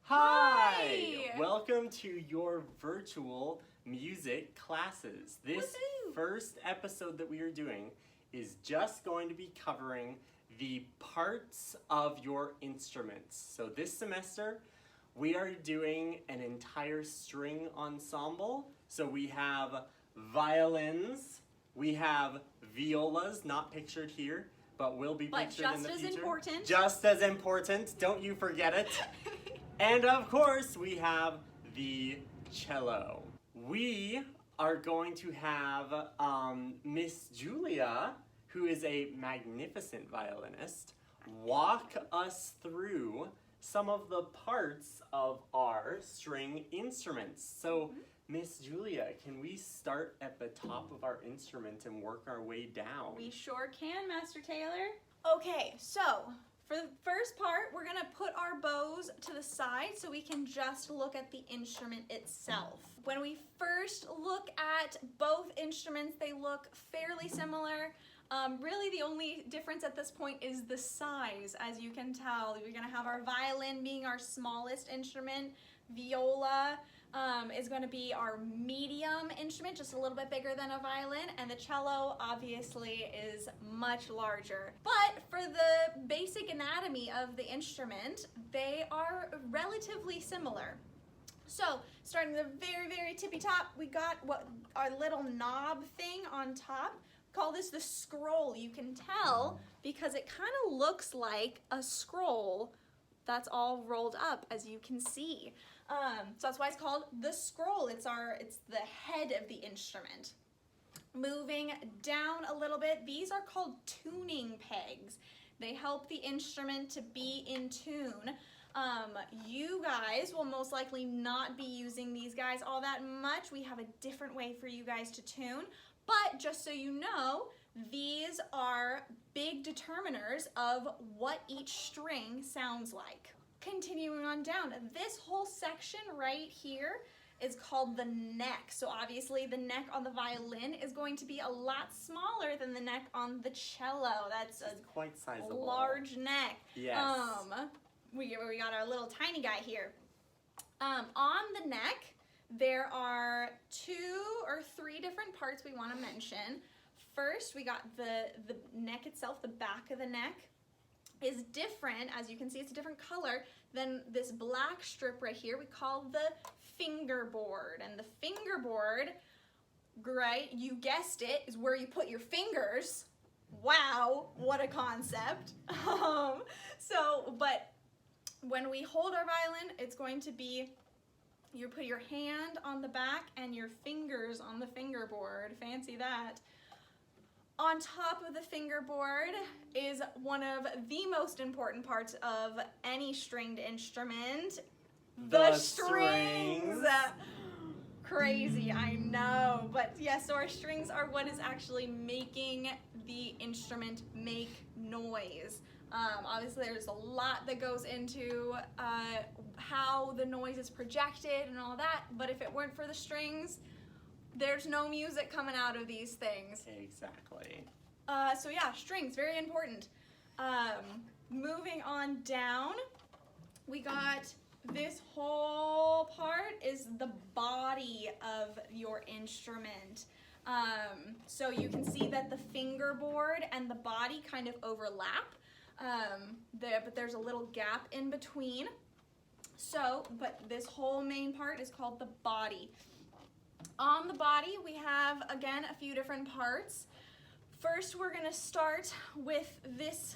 Hi! Welcome to your virtual music classes. This Woohoo! first episode that we are doing is just going to be covering the parts of your instruments. So this semester we are doing an entire string ensemble. So we have violins, we have violas, not pictured here, but will be But pictured in the just as future. important. Just as important, don't you forget it. And of course, we have the cello. We are going to have Miss Julia, who is a magnificent violinist, walk us through some of the parts of our string instruments. So, Miss Julia, can we start at the top of our instrument and work our way down? We sure can, Master Taylor. Okay, so for the first part, we're gonna put our bows to the side so we can just look at the instrument itself. When we first look at both instruments, they look fairly similar. Really the only difference at this point is the size. As you can tell, we're gonna have our violin being our smallest instrument, viola is going to be our medium instrument, just a little bit bigger than a violin, and the cello obviously is much larger. But for the basic anatomy of the instrument, they are relatively similar. So, starting the very, very tippy top, we got what our little knob thing on top. Call this the scroll. You can tell because it kind of looks like a scroll that's all rolled up, as you can see. So that's why it's called the scroll. It's the head of the instrument. Moving down a little bit, these are called tuning pegs. They help the instrument to be in tune. You guys will most likely not be using these guys all that much. We have a different way for you guys to tune, but just so you know, these are big determiners of what each string sounds like. Continuing on down, this whole section right here is called the neck. So obviously the neck on the violin is going to be a lot smaller than the neck on the cello. That's a quite sizable. Large neck. Yes. We got our little tiny guy here. On the neck, there are 2 or 3 different parts we want to mention. First, we got the neck itself, the back of the neck is different. As you can see, it's a different color than this black strip right here. We call the fingerboard. And the fingerboard, right, you guessed it, is where you put your fingers. Wow, what a concept. But when we hold our violin, it's going to be, you put your hand on the back and your fingers on the fingerboard. Fancy that. On top of the fingerboard is one of the most important parts of any stringed instrument, the strings. Crazy, I know, but yes, so our strings are what is actually making the instrument make noise. Obviously there's a lot that goes into how the noise is projected and all that, but if it weren't for the strings, there's no music coming out of these things. Exactly. So yeah, strings, very important. Moving on down, we got this whole part is the body of your instrument. So you can see that the fingerboard and the body kind of overlap, but there's a little gap in between. But this whole main part is called the body. On the body, we have, again, a few different parts. First, we're going to start with this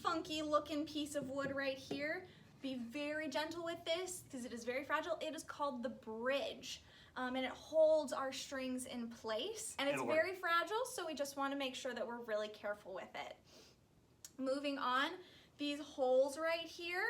funky looking piece of wood right here. Be very gentle with this because it is very fragile. It is called the bridge, and it holds our strings in place. And it's very fragile, so we just want to make sure that we're really careful with it. Moving on, these holes right here,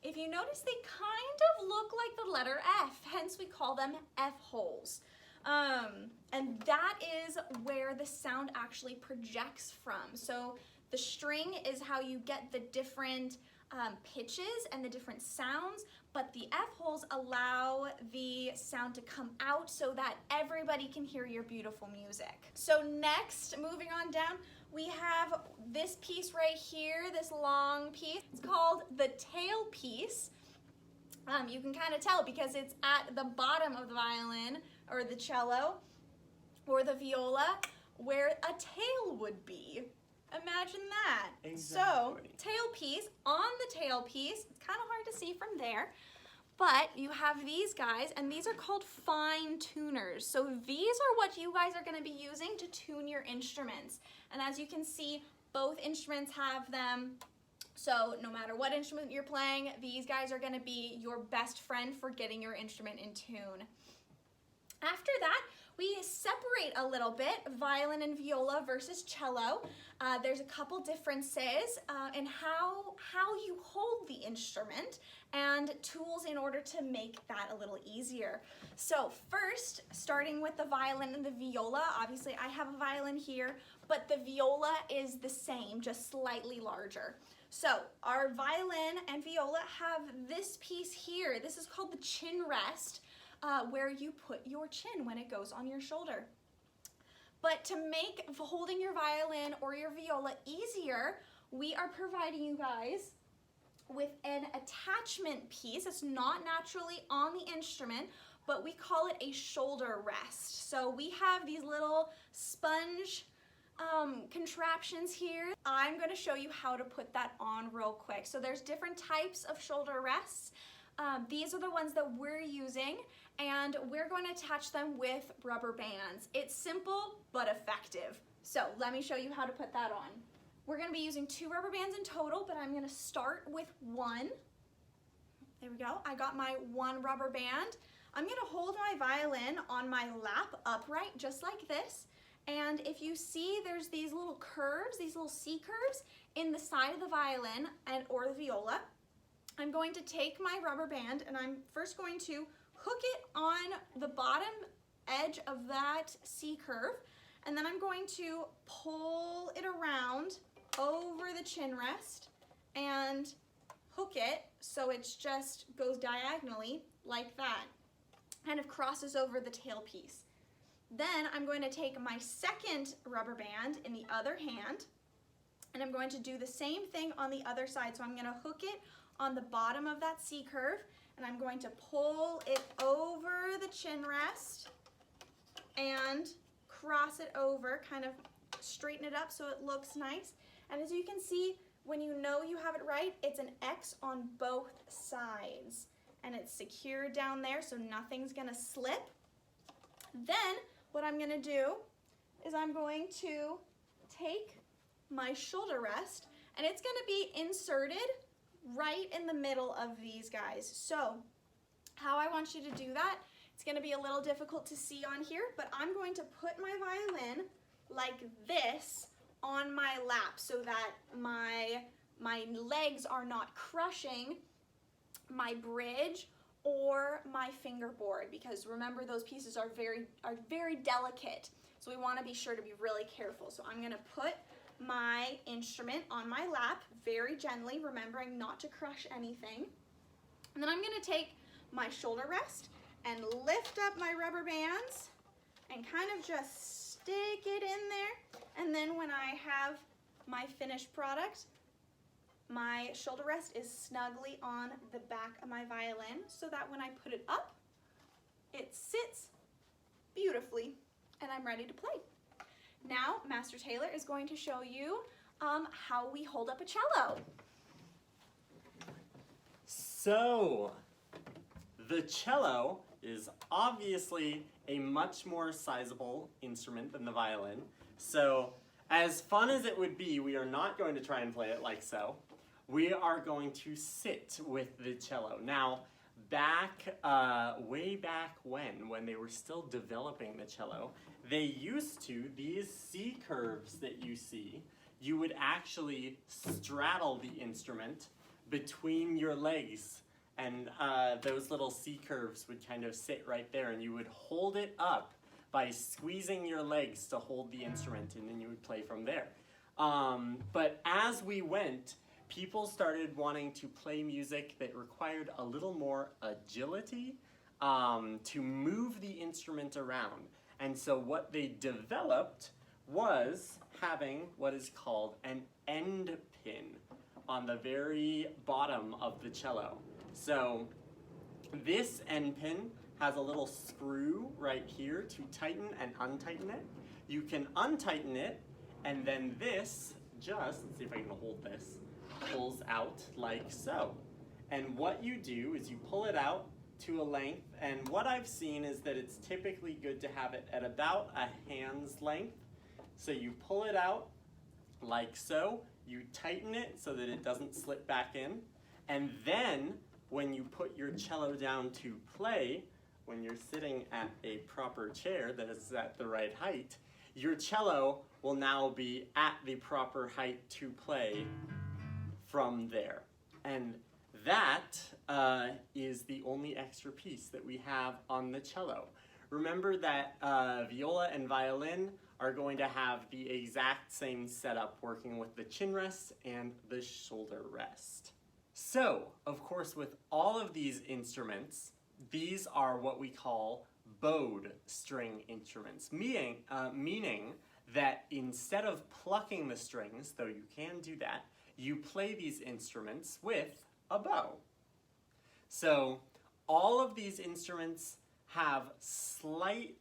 if you notice, they kind of look like the letter F, hence we call them F holes. And that is where the sound actually projects from. So the string is how you get the different pitches and the different sounds, but the F holes allow the sound to come out so that everybody can hear your beautiful music. So next, moving on down, we have this piece right here, this long piece. It's called the tail piece. You can kind of tell because it's at the bottom of the violin or the cello or the viola where a tail would be. Imagine that. Exactly. So, tailpiece, on the tailpiece, it's kind of hard to see from there, but you have these guys, and these are called fine tuners. So these are what you guys are going to be using to tune your instruments. And as you can see, both instruments have them. So no matter what instrument you're playing, these guys are going to be your best friend for getting your instrument in tune. After that, we separate a little bit, violin and viola versus cello. There's a couple differences in how you hold the instrument and tools in order to make that a little easier. So first, starting with the violin and the viola, obviously I have a violin here, but the viola is the same, just slightly larger. So our violin and viola have this piece here. This is called the chin rest, where you put your chin when it goes on your shoulder. But to make holding your violin or your viola easier, we are providing you guys with an attachment piece. It's not naturally on the instrument, but we call it a shoulder rest. So we have these little sponge contraptions here. I'm going to show you how to put that on real quick. So there's different types of shoulder rests. These are the ones that we're using, and we're going to attach them with rubber bands. It's simple but effective. So let me show you how to put that on. We're going to be using 2 rubber bands in total, but I'm going to start with 1. There we go. I got my 1 rubber band. I'm going to hold my violin on my lap upright just like this. And if you see, there's these little curves, these little C curves in the side of the violin or the viola. I'm going to take my rubber band and I'm first going to hook it on the bottom edge of that C curve, and then I'm going to pull it around over the chin rest and hook it so it just goes diagonally like that, kind of crosses over the tailpiece. Then I'm going to take my second rubber band in the other hand, and I'm going to do the same thing on the other side. So I'm going to hook it on the bottom of that C curve, and I'm going to pull it over the chin rest and cross it over, kind of straighten it up so it looks nice. And as you can see, when you know you have it right, it's an X on both sides, and it's secured down there so nothing's going to slip. Then what I'm going to do is I'm going to take my shoulder rest, and it's going to be inserted right in the middle of these guys. So how I want you to do that, it's going to be a little difficult to see on here, but I'm going to put my violin like this on my lap so that my legs are not crushing my bridge or my fingerboard, because remember, those pieces are very delicate. So we want to be sure to be really careful. So I'm going to put my instrument on my lap very gently, remembering not to crush anything. And then I'm going to take my shoulder rest and lift up my rubber bands and kind of just stick it in there. And then when I have my finished product, my shoulder rest is snugly on the back of my violin so that when I put it up, it sits beautifully and I'm ready to play. Now, Master Taylor is going to show you how we hold up a cello. So, the cello is obviously a much more sizable instrument than the violin. So, as fun as it would be, we are not going to try and play it like so. We are going to sit with the cello. Now, way back when they were still developing the cello, they used to, these C curves that you see, you would actually straddle the instrument between your legs, and those little C curves would kind of sit right there, and you would hold it up by squeezing your legs to hold the instrument, and then you would play from there. But as we went, people started wanting to play music that required a little more agility to move the instrument around. And so what they developed was having what is called an end pin on the very bottom of the cello. So This end pin has a little screw right here to tighten and untighten it. You can untighten it, and then this just, let's see if I can hold this, pulls out like so. And what you do is you pull it out to a length, and what I've seen is that it's typically good to have it at about a hand's length. So you pull it out like so, you tighten it so that it doesn't slip back in, and then when you put your cello down to play, when you're sitting at a proper chair that is at the right height, your cello will now be at the proper height to play from there. And that is the only extra piece that we have on the cello. Remember that viola and violin are going to have the exact same setup, working with the chin rest and the shoulder rest. So, of course, with all of these instruments, these are what we call bowed string instruments, meaning that instead of plucking the strings, though you can do that, you play these instruments with a bow. So all of these instruments have slightly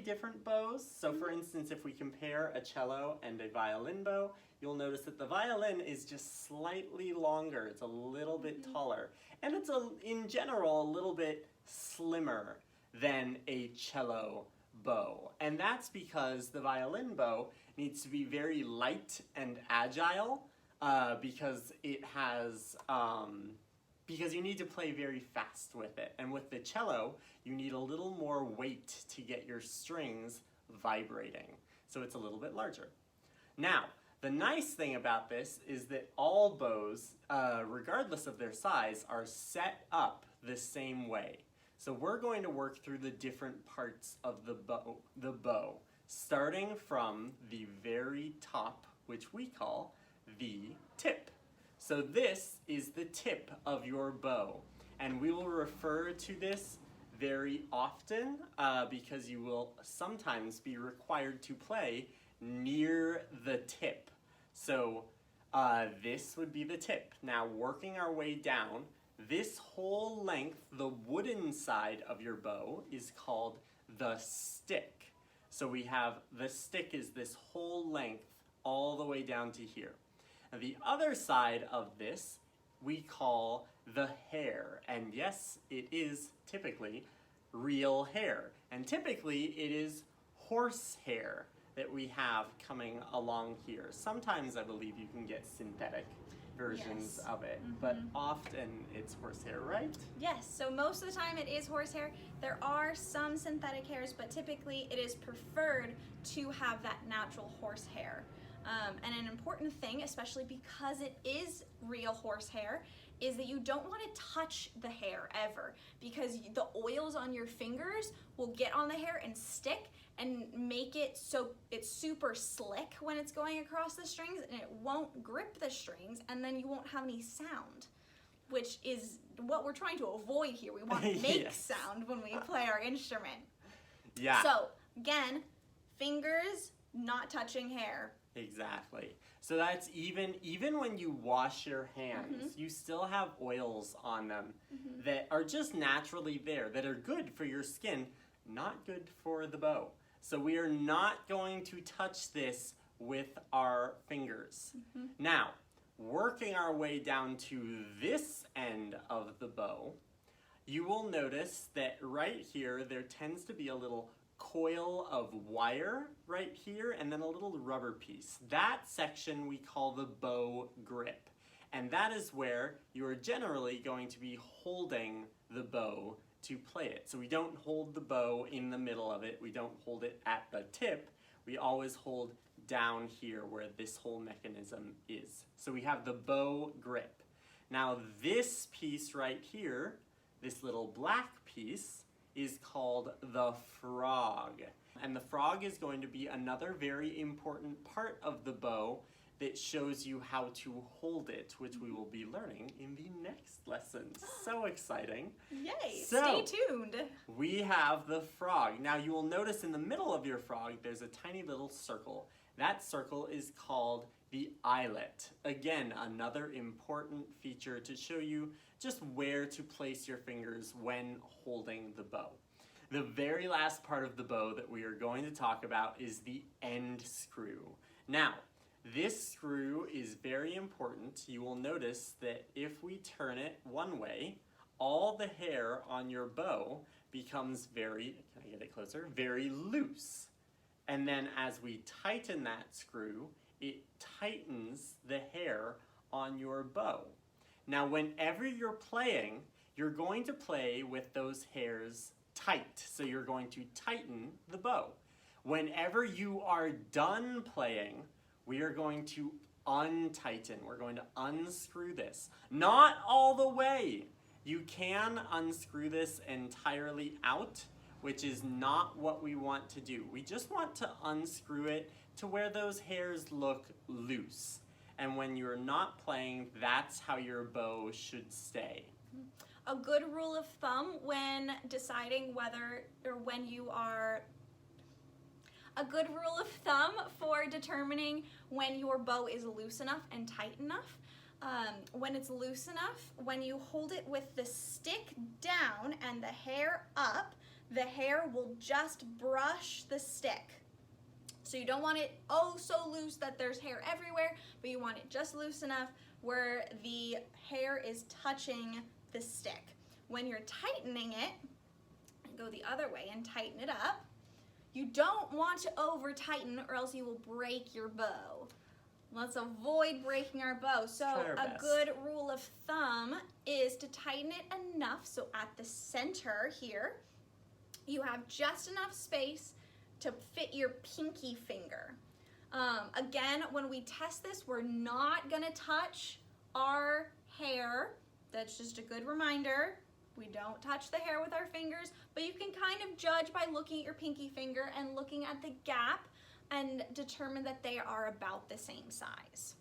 different bows. So for instance, if we compare a cello and a violin bow, you'll notice that the violin is just slightly longer. It's a little bit taller. And it's, in general, a little bit slimmer than a cello bow. And that's because the violin bow needs to be very light and agile because it has, because you need to play very fast with it. And with the cello, you need a little more weight to get your strings vibrating. So it's a little bit larger. Now, the nice thing about this is that all bows, regardless of their size, are set up the same way. So we're going to work through the different parts of the bow, starting from the very top, which we call the tip. So this is the tip of your bow, and we will refer to this very often because you will sometimes be required to play near the tip. So this would be the tip. Now, working our way down, this whole length, the wooden side of your bow, is called the stick. So we have the stick is this whole length all the way down to here. Now, the other side of this we call the hair. And yes, it is typically real hair. And typically it is horse hair that we have coming along here. Sometimes I believe you can get synthetic versions of it, but often it's horsehair, right? Yes, so most of the time it is horsehair. There are some synthetic hairs, but typically it is preferred to have that natural horsehair. And an important thing, especially because it is real horsehair, is that you don't want to touch the hair ever, because the oils on your fingers will get on the hair and stick and make it so it's super slick when it's going across the strings, and it won't grip the strings, and then you won't have any sound, which is what we're trying to avoid here. We want to make sound when we play our instrument. Yeah. So again, fingers not touching hair. Exactly. So that's even when you wash your hands, you still have oils on them that are just naturally there, that are good for your skin, not good for the bow. So we are not going to touch this with our fingers. Now, working our way down to this end of the bow, you will notice that right here there tends to be a little coil of wire right here, and then a little rubber piece. That section we call the bow grip, and that is where you are generally going to be holding the bow to play it. So we don't hold the bow in the middle of it, we don't hold it at the tip, we always hold down here where this whole mechanism is. So we have the bow grip. Now this piece right here, this little black piece, is called the frog. And the frog is going to be another very important part of the bow that shows you how to hold it, which we will be learning in the next lesson. So exciting. Yay, So, stay tuned. We have the frog. Now you will notice in the middle of your frog there's a tiny little circle. That circle is called the eyelet. Again, another important feature to show you just where to place your fingers when holding the bow. The very last part of the bow that we are going to talk about is the end screw. Now, this screw is very important. You will notice that if we turn it one way, all the hair on your bow becomes very, can I get it closer? Very loose. And then as we tighten that screw, it tightens the hair on your bow. Now, whenever you're playing, you're going to play with those hairs tight. So you're going to tighten the bow. Whenever you are done playing, we are going to untighten. We're going to unscrew this. Not all the way. You can unscrew this entirely out, which is not what we want to do. We just want to unscrew it to where those hairs look loose. And when you're not playing, that's how your bow should stay. A good rule of thumb when deciding whether or when you are A good rule of thumb for determining when your bow is loose enough and tight enough. When it's loose enough, when you hold it with the stick down and the hair up, the hair will just brush the stick. So you don't want it oh so loose that there's hair everywhere, but you want it just loose enough where the hair is touching the stick. When you're tightening it, go the other way and tighten it up. You don't want to over tighten or else you will break your bow. Let's avoid breaking our bow. So a good rule of thumb is to tighten it enough so at the center here, you have just enough space to fit your pinky finger. Again, when we test this, we're not gonna touch our hair. That's just a good reminder. We don't touch the hair with our fingers, but you can kind of judge by looking at your pinky finger and looking at the gap and determine that they are about the same size.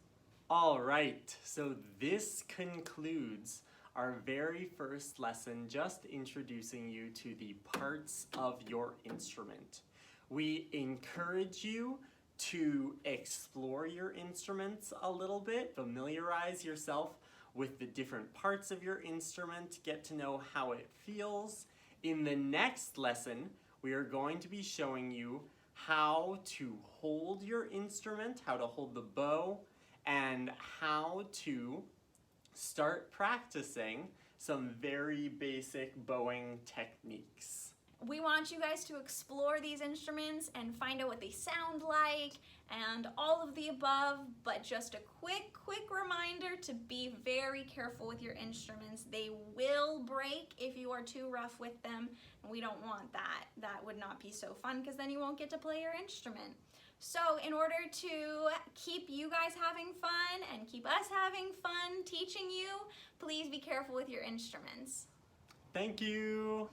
All right, so this concludes our very first lesson, just introducing you to the parts of your instrument. We encourage you to explore your instruments a little bit, familiarize yourself with the different parts of your instrument, get to know how it feels. In the next lesson, we are going to be showing you how to hold your instrument, how to hold the bow, and how to start practicing some very basic bowing techniques. We want you guys to explore these instruments and find out what they sound like and all of the above, but just a quick reminder to be very careful with your instruments. They will break if you are too rough with them, and we don't want that. That would not be so fun because then you won't get to play your instrument. So in order to keep you guys having fun and keep us having fun teaching you, please be careful with your instruments. Thank you.